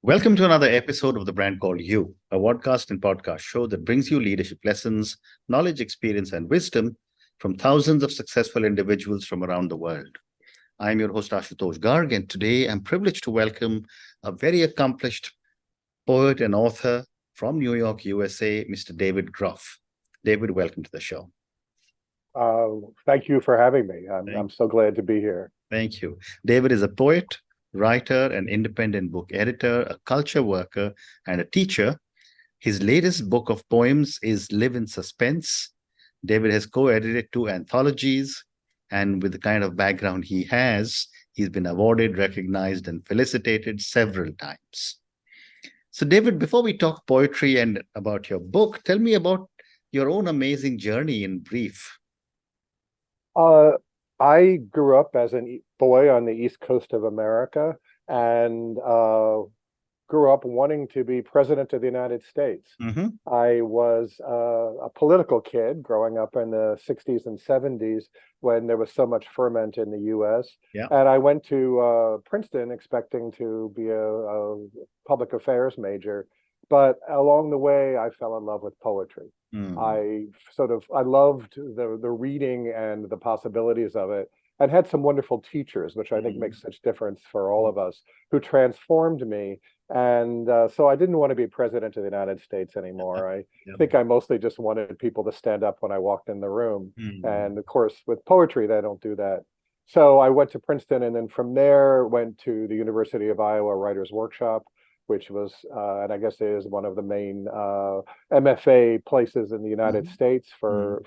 Welcome to another episode of The Brand Called You, a podcast and podcast show that brings you leadership lessons, knowledge, experience, and wisdom from thousands of successful individuals from around the world. I'm your host, Ashutosh Garg, and today I'm privileged to welcome a very accomplished poet and author from New York, USA, Mr. David Groff. David, welcome to the show. Thank you for having me. I'm so glad to be here. Thank you. David is a poet, writer, an independent book editor, a culture worker, and a teacher. His latest book of poems is Live in Suspense. David has co-edited 2 anthologies, and with the kind of background he has, he's been awarded, recognized, and felicitated several times. So, David, before we talk poetry and about your book, tell me about your own amazing journey in brief. I grew up as a boy on the East Coast of America and grew up wanting to be president of the United States. Mm-hmm. I was a political kid growing up in the 60s and 70s when there was so much ferment in the US. Yeah. And I went to Princeton expecting to be a public affairs major. But along the way, I fell in love with poetry. I loved the reading and the possibilities of it, and had some wonderful teachers, which I think makes such difference for all of us, who transformed me. And so I didn't want to be president of the United States anymore. I think I mostly just wanted people to stand up when I walked in the room. And of course, with poetry, they don't do that. So I went to Princeton, and then from there went to the University of Iowa Writers Workshop, which was, and I guess is one of the main MFA places in the United States for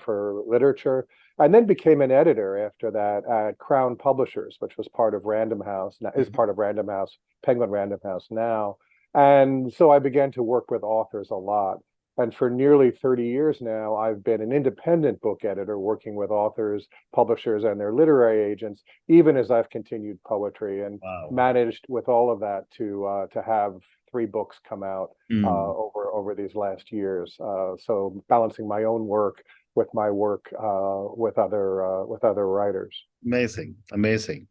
literature, and then became an editor after that at Crown Publishers, which was part of Random House, is part of Random House, Penguin Random House now. And so I began to work with authors a lot. And for nearly 30 years now, I've been an independent book editor working with authors, publishers, and their literary agents, even as I've continued poetry and managed with all of that to have 3 books come out over these last years. So balancing my own work with my work with other writers. Amazing.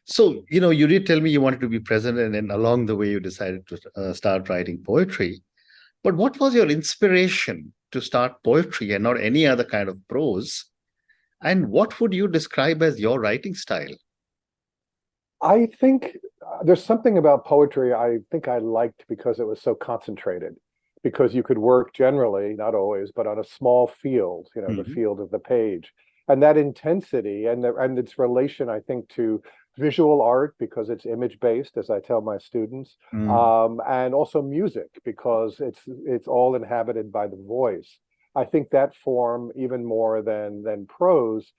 So, you did tell me you wanted to be president, and along the way you decided to start writing poetry. But what was your inspiration to start poetry and not any other kind of prose? And what would you describe as your writing style? I think there's something about poetry I think I liked because it was so concentrated, because you could work generally, not always, but on a small field, the field of the page. And that intensity and its relation, I think, to visual art, because it's image-based, as I tell my students, and also music, because it's all inhabited by the voice. I think that form, even more than prose,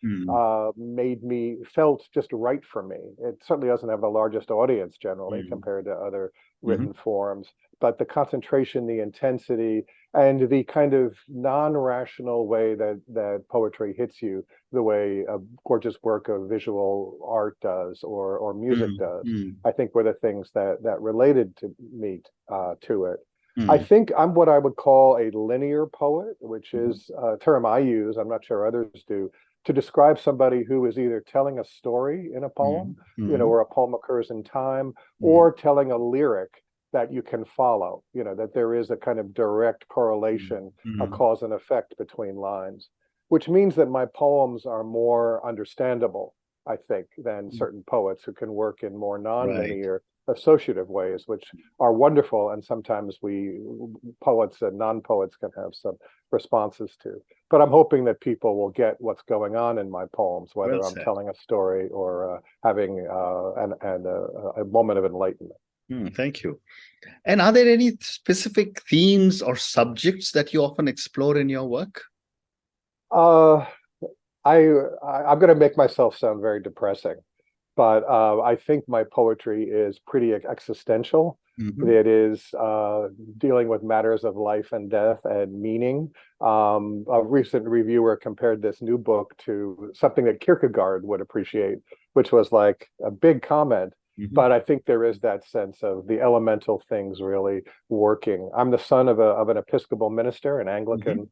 felt just right for me. It certainly doesn't have the largest audience generally compared to other written forms, but the concentration, the intensity, and the kind of non-rational way that poetry hits you, the way a gorgeous work of visual art does or music does, I think were the things that related to me to it. I think I'm what I would call a linear poet, which is a term I use, I'm not sure others do, to describe somebody who is either telling a story in a poem, where a poem occurs in time, or telling a lyric that you can follow, that there is a kind of direct correlation, a cause and effect between lines, which means that my poems are more understandable, I think, than certain poets who can work in more non-linear associative ways, which are wonderful, and sometimes we poets and non-poets can have some responses to. But I'm hoping that people will get what's going on in my poems, whether I'm telling a story or having a moment of enlightenment. Thank you. And are there any specific themes or subjects that you often explore in your work? I'm going to make myself sound very depressing, but I think my poetry is pretty existential. It is dealing with matters of life and death and meaning. A recent reviewer compared this new book to something that Kierkegaard would appreciate, which was like a big comment. But I think there is that sense of the elemental things really working. I'm the son of an Episcopal minister, an Anglican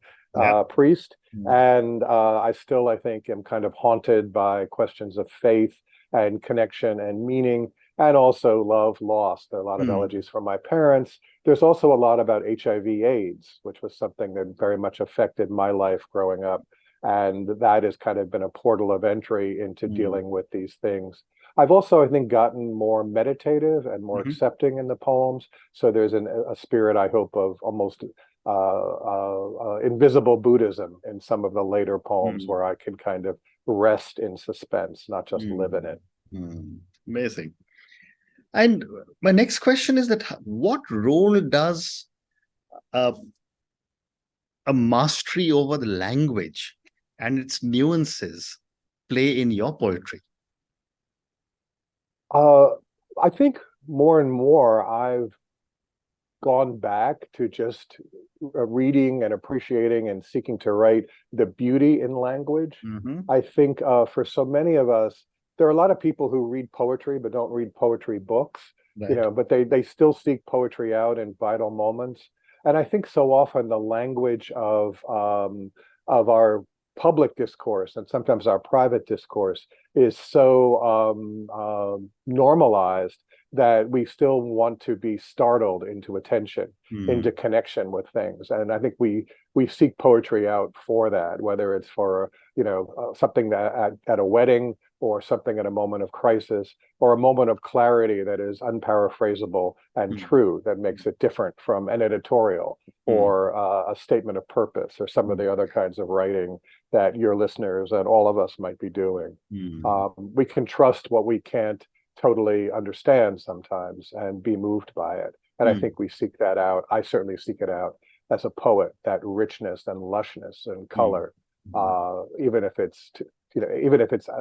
priest, and I think, am kind of haunted by questions of faith and connection and meaning. and also love, loss. There are a lot of elegies from my parents. There's also a lot about HIV/AIDS, which was something that very much affected my life growing up. And that has kind of been a portal of entry into dealing with these things. I've also, I think, gotten more meditative and more accepting in the poems. So there's a spirit, I hope, of almost invisible Buddhism in some of the later poems where I can kind of rest in suspense, not just live in it. Amazing. And my next question is that what role does a mastery over the language and its nuances play in your poetry? I think more and more I've gone back to just reading and appreciating and seeking to write the beauty in language. I think for so many of us, there are a lot of people who read poetry but don't read poetry books, but they still seek poetry out in vital moments. And I think so often the language of our public discourse and sometimes our private discourse is so normalized that we still want to be startled into attention, into connection with things. And I think we seek poetry out for that, whether it's for something that at a wedding, or something at a moment of crisis, or a moment of clarity that is unparaphrasable and true, that makes it different from an editorial or a statement of purpose, or some of the other kinds of writing that your listeners and all of us might be doing. We can trust what we can't totally understand sometimes and be moved by it. And I think we seek that out. I certainly seek it out as a poet, that richness and lushness and color, even if it's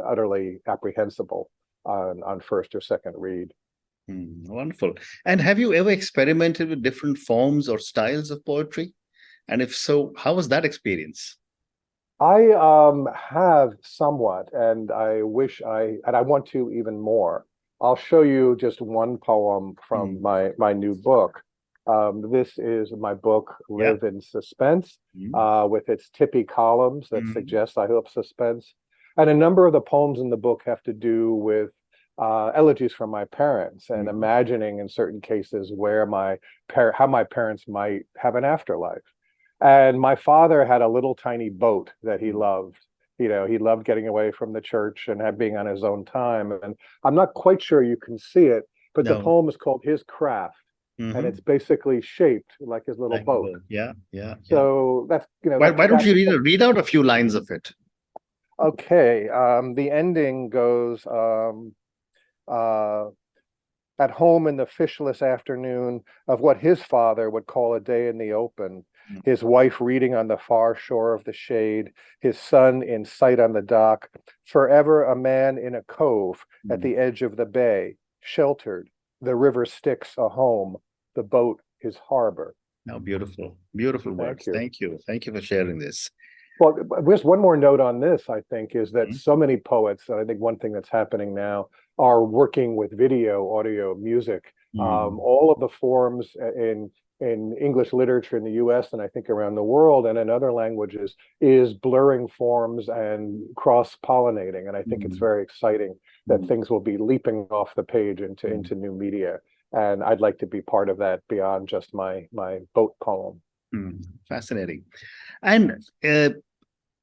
utterly apprehensible on first or second read. Wonderful. And have you ever experimented with different forms or styles of poetry? And if so, how was that experience? I have somewhat, and I want to even more. I'll show you just one poem from my new book. This is my book, Live in Suspense, with its tippy columns that suggest, I hope, suspense. And a number of the poems in the book have to do with elegies from my parents and imagining in certain cases where how my parents might have an afterlife. And my father had a little tiny boat that he loved. He loved getting away from the church and being on his own time. And I'm not quite sure you can see it, but the poem is called His Craft. And it's basically shaped like his little boat. Yeah. So that's, why don't you read out a few lines of it? Okay. The ending goes, at home in the fishless afternoon of what his father would call a day in the open, his wife reading on the far shore of the shade, his son in sight on the dock, forever a man in a cove at the edge of the bay, sheltered, the river Styx a home, the boat his harbor. Now, beautiful words. Thank you for sharing this. Well, just one more note on this, I think, is that so many poets, and I think one thing that's happening now, are working with video, audio, music. All of the forms in English literature in the US and I think around the world and in other languages is blurring forms and cross-pollinating. And I think it's very exciting that things will be leaping off the page into new media. And I'd like to be part of that beyond just my boat poem. Fascinating. And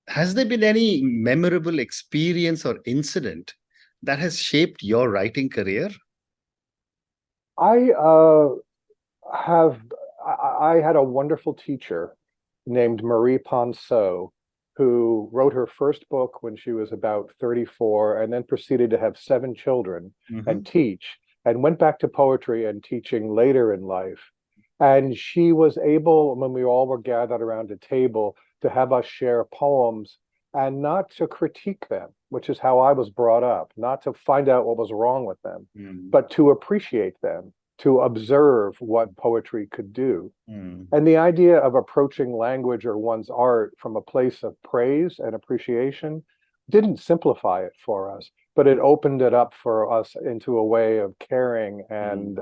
has there been any memorable experience or incident that has shaped your writing career? I had a wonderful teacher named Marie Ponceau, who wrote her first book when she was about 34 and then proceeded to have 7 children and teach, and went back to poetry and teaching later in life. And she was able, when we all were gathered around a table, to have us share poems and not to critique them, which is how I was brought up, not to find out what was wrong with them, but to appreciate them, to observe what poetry could do. And the idea of approaching language or one's art from a place of praise and appreciation didn't simplify it for us, but it opened it up for us into a way of caring and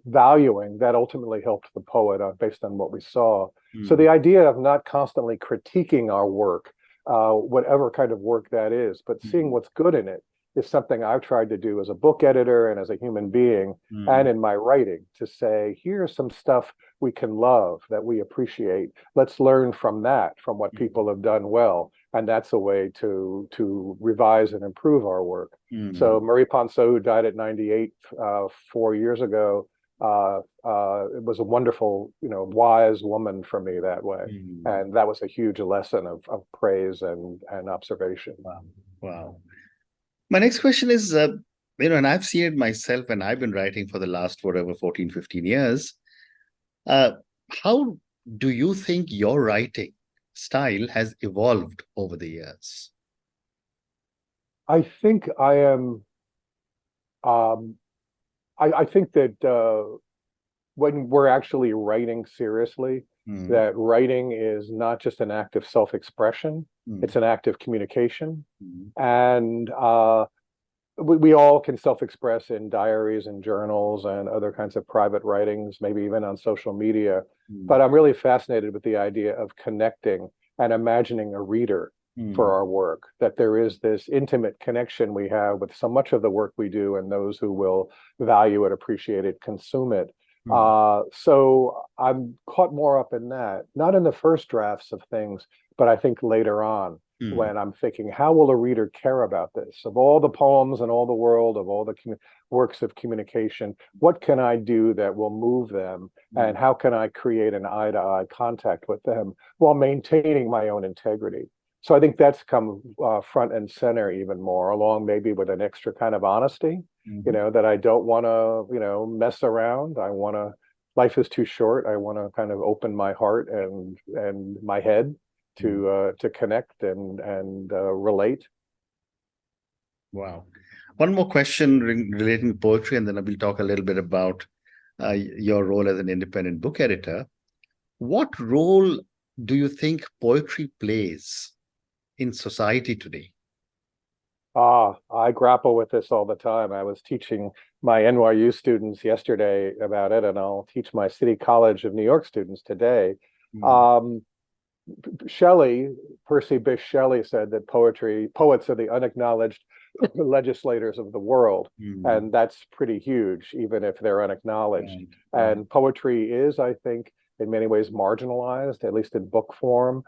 valuing that ultimately helped the poet based on what we saw. So the idea of not constantly critiquing our work, whatever kind of work that is, but seeing what's good in it, is something I've tried to do as a book editor and as a human being and in my writing, to say, here's some stuff we can love, that we appreciate. Let's learn from that, from what people have done well. And that's a way to revise and improve our work. So Marie Ponceau, who died at 98 4 years ago, it was a wonderful, wise woman for me that way. And that was a huge lesson of praise and observation. Wow. Wow. My next question is, and I've seen it myself, and I've been writing for the last, 14, 15 years. How do you think your writing style has evolved over the years? I think I am, I think that when we're actually writing seriously, that writing is not just an act of self-expression, it's an act of communication. And we all can self-express in diaries and journals and other kinds of private writings, maybe even on social media. But I'm really fascinated with the idea of connecting and imagining a reader for our work, that there is this intimate connection we have with so much of the work we do and those who will value it, appreciate it, consume it. So I'm caught more up in that, not in the first drafts of things, but I think later on, when I'm thinking, how will a reader care about this? Of all the poems in all the world, of all the works of communication, what can I do that will move them? And how can I create an eye-to-eye contact with them while maintaining my own integrity? So I think that's come front and center even more, along maybe with an extra kind of honesty, that I don't want to, mess around. Life is too short. I want to kind of open my heart and my head to connect and relate. Wow. One more question relating to poetry, and then I will talk a little bit about your role as an independent book editor. What role do you think poetry plays in society today? I grapple with this all the time. I was teaching my NYU students yesterday about it, and I'll teach my City College of New York students today. Percy Bysshe Shelley said that poets are the unacknowledged legislators of the world. And that's pretty huge, even if they're unacknowledged. And poetry is, I think, in many ways marginalized, at least in book form.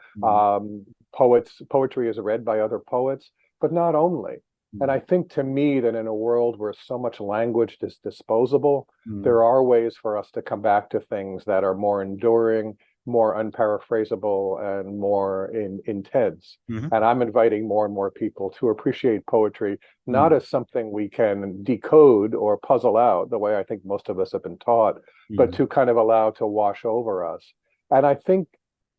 Poetry is read by other poets, but not only. And I think, to me, that in a world where so much language is disposable, there are ways for us to come back to things that are more enduring, more unparaphrasable, and more intense. And I'm inviting more and more people to appreciate poetry, not as something we can decode or puzzle out the way I think most of us have been taught, but to kind of allow to wash over us. And I think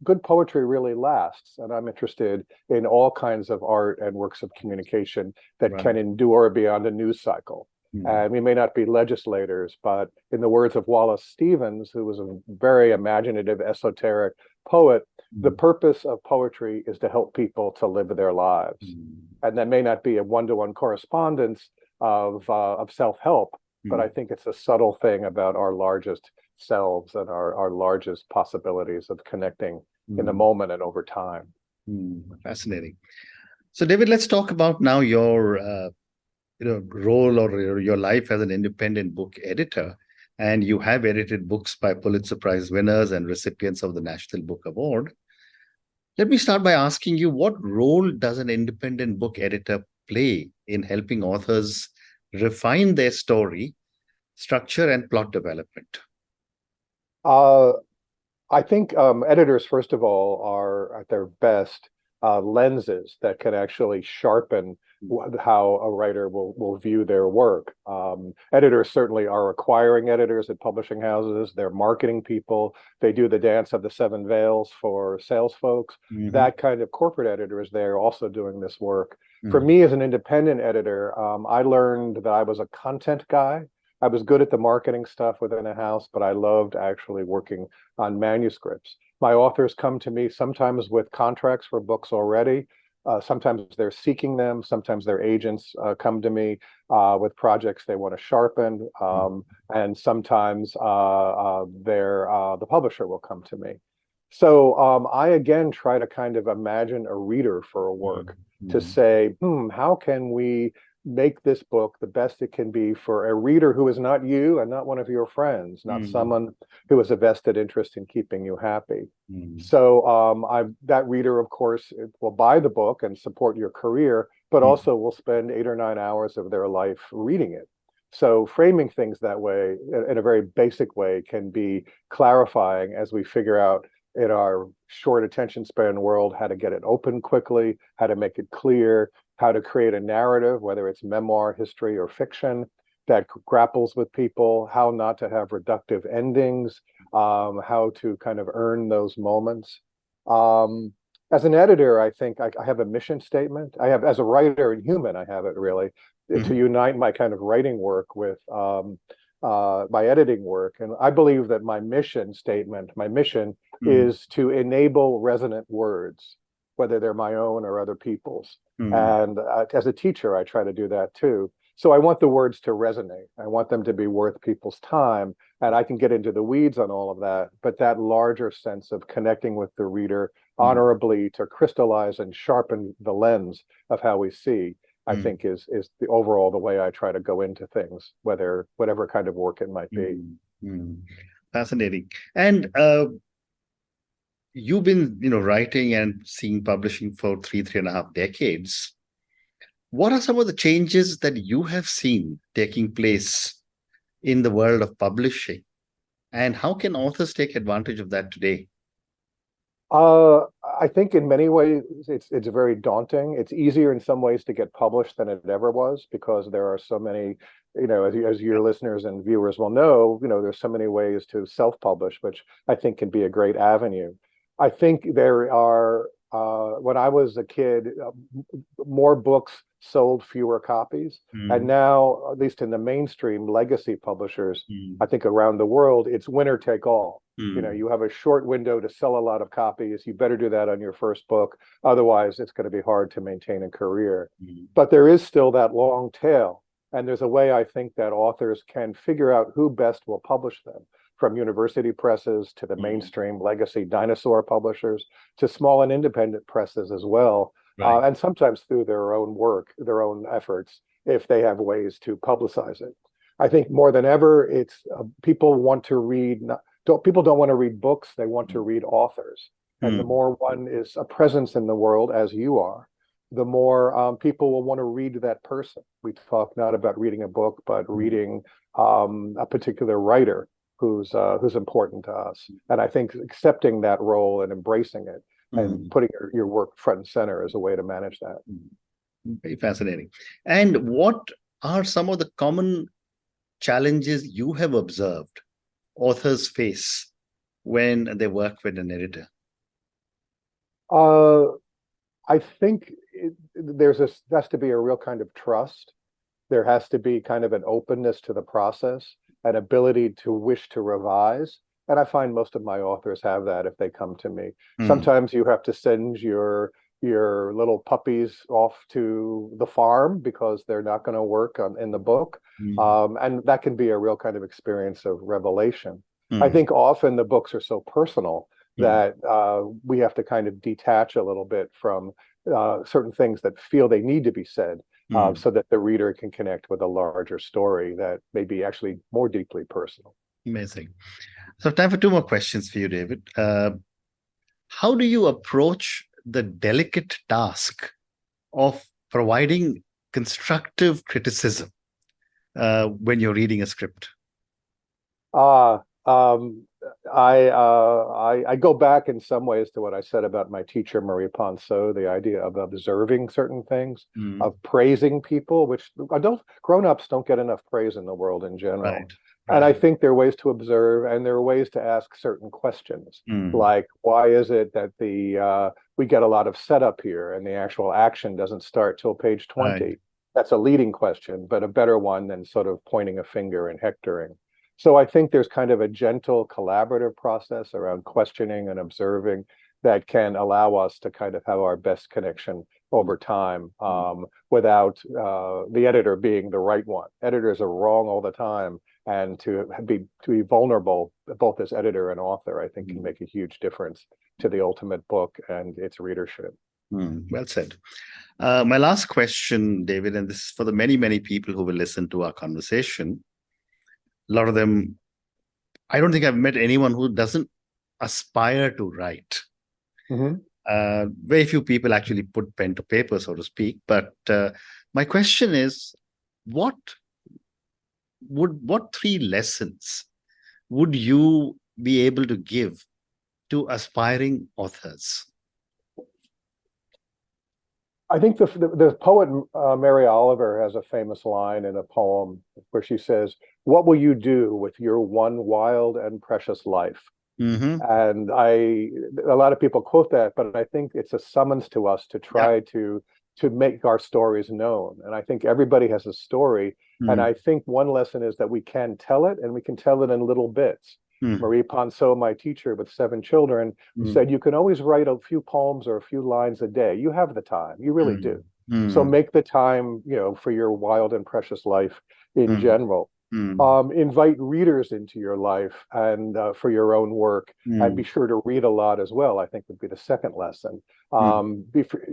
good poetry really lasts. And I'm interested in all kinds of art and works of communication that can endure beyond a news cycle. And we may not be legislators, but in the words of Wallace Stevens, who was a very imaginative, esoteric poet, the purpose of poetry is to help people to live their lives. And that may not be a one-to-one correspondence of self-help, but I think it's a subtle thing about our largest selves and our largest possibilities of connecting in the moment and over time. Fascinating. So, David, let's talk about now your role or your life as an independent book editor. And you have edited books by Pulitzer Prize winners and recipients of the National Book Award. Let me start by asking you, what role does an independent book editor play in helping authors refine their story, structure, and plot development? I think editors, first of all, are at their best lenses that can actually sharpen how a writer will view their work. Editors certainly are acquiring editors at publishing houses. They're marketing people. They do the dance of the seven veils for sales folks. That kind of corporate editor is there also doing this work. For me as an independent editor, I learned that I was a content guy. I was good at the marketing stuff within a house, but I loved actually working on manuscripts. My authors come to me sometimes with contracts for books already. Sometimes they're seeking them. Sometimes their agents come to me with projects they want to sharpen. And sometimes the publisher will come to me. So I again try to kind of imagine a reader for a work to say, how can we make this book the best it can be for a reader who is not you and not one of your friends, not someone who has a vested interest in keeping you happy. So that reader, of course, will buy the book and support your career, but also will spend 8 or 9 hours of their life reading it. So framing things that way, in a very basic way, can be clarifying as we figure out in our short attention span world how to get it open quickly, how to make it clear, how to create a narrative, whether it's memoir, history, or fiction, that grapples with people, how not to have reductive endings, how to kind of earn those moments. As an editor, I think I have a mission statement. I have, as a writer and human, I have it really, to unite my kind of writing work with my editing work. And I believe that my mission statement, my mission is to enable resonant words, whether they're my own or other people's. And as a teacher, I try to do that too. So I want the words to resonate. I want them to be worth people's time. And I can get into the weeds on all of that, but that larger sense of connecting with the reader honorably to crystallize and sharpen the lens of how we see, I think is the overall the way I try to go into things, whatever kind of work it might be. Fascinating. And you've been, writing and seeing publishing for three and a half decades. What are some of the changes that you have seen taking place in the world of publishing? And how can authors take advantage of that today? I think in many ways it's very daunting. It's easier in some ways to get published than it ever was, because there are so many, as your listeners and viewers will know, there's so many ways to self-publish, which I think can be a great avenue. I think there are, when I was a kid, more books sold fewer copies. And now, at least in the mainstream legacy publishers, I think around the world, it's winner take all. You have a short window to sell a lot of copies. You better do that on your first book. Otherwise, it's going to be hard to maintain a career. But there is still that long tail. And there's a way I think that authors can figure out who best will publish them, from university presses to the mainstream legacy dinosaur publishers to small and independent presses as well. And sometimes through their own work, their own efforts, if they have ways to publicize it. I think more than ever, it's people want to read. People don't want to read books; they want to read authors. And the more one is a presence in the world, as you are, the more people will want to read that person. We talk not about reading a book, but reading a particular writer who's important to us. And I think accepting that role and embracing it and putting your work front and center is a way to manage that. Very fascinating. And what are some of the common challenges you have observed authors face when they work with an editor? I think there has to be a real kind of trust. There has to be kind of an openness to the process, an ability to wish to revise. And I find most of my authors have that if they come to me. Sometimes you have to send your little puppies off to the farm because they're not going to work in the book. And that can be a real kind of experience of revelation. I think often the books are so personal that we have to kind of detach a little bit from certain things that feel they need to be said, so that the reader can connect with a larger story that may be actually more deeply personal. Amazing. So time for two more questions for you, David. How do you approach the delicate task of providing constructive criticism when you're reading a script? I go back in some ways to what I said about my teacher, Marie Ponceau, the idea of observing certain things, of praising people, which grown-ups don't get enough praise in the world in general. Right. And I think there are ways to observe, and there are ways to ask certain questions, like why is it that we get a lot of setup here and the actual action doesn't start till page 20? Right. That's a leading question, but a better one than sort of pointing a finger and hectoring. So I think there's kind of a gentle collaborative process around questioning and observing that can allow us to kind of have our best connection over time, without the editor being the right one. Editors are wrong all the time, and to be vulnerable, both as editor and author, I think can make a huge difference to the ultimate book and its readership. Well said. My last question, David, and this is for the many, many people who will listen to our conversation. A lot of them, I don't think I've met anyone who doesn't aspire to write. Very few people actually put pen to paper, so to speak. But my question is, what 3 lessons would you be able to give to aspiring authors? I think the poet Mary Oliver has a famous line in a poem where she says, "What will you do with your one wild and precious life?" And a lot of people quote that, but I think it's a summons to us to try to make our stories known. And I think everybody has a story. And I think one lesson is that we can tell it, and we can tell it in little bits. Marie Ponceau, my teacher with 7 children, said, you can always write a few poems or a few lines a day. You have the time. You really do. So make the time, for your wild and precious life in general. Invite readers into your life and for your own work, and be sure to read a lot as well, I think would be the second lesson.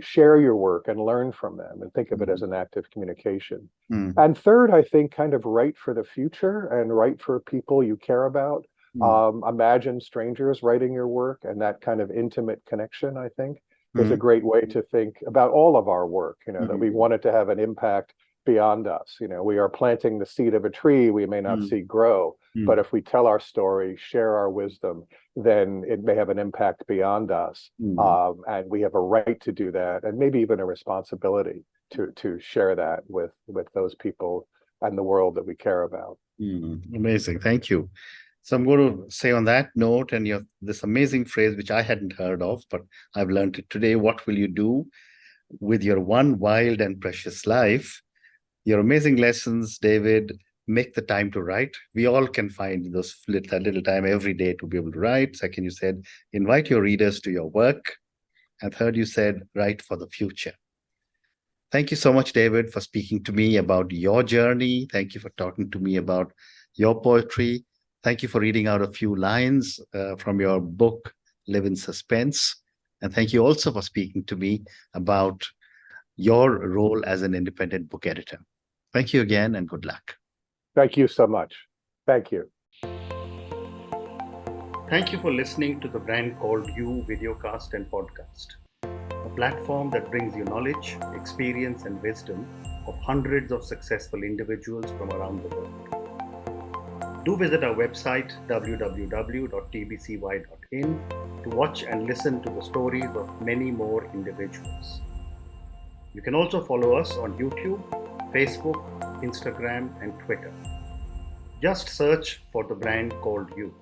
Share your work and learn from them, and think of it as an active communication. And third, I think kind of write for the future and write for people you care about. Imagine strangers writing your work, and that kind of intimate connection, I think, is a great way to think about all of our work, that we want it to have an impact beyond us. We are planting the seed of a tree we may not see grow, but if we tell our story, share our wisdom, then it may have an impact beyond us. And we have a right to do that, and maybe even a responsibility to share that with those people and the world that we care about. Amazing. Thank you. So I'm going to say on that note, and this amazing phrase, which I hadn't heard of, but I've learned it today. What will you do with your one wild and precious life? Your amazing lessons, David. Make the time to write. We all can find that little time every day to be able to write. Second, you said, invite your readers to your work. And third, you said, write for the future. Thank you so much, David, for speaking to me about your journey. Thank you for talking to me about your poetry. Thank you for reading out a few lines from your book, Live in Suspense. And thank you also for speaking to me about your role as an independent book editor. Thank you again, and good luck. Thank you so much. Thank you. Thank you for listening to the Brand Called You videocast and podcast, a platform that brings you knowledge, experience, and wisdom of hundreds of successful individuals from around the world. Do visit our website, www.tbcy.in, to watch and listen to the stories of many more individuals. You can also follow us on YouTube, Facebook, Instagram, and Twitter. Just search for The Brand Called You.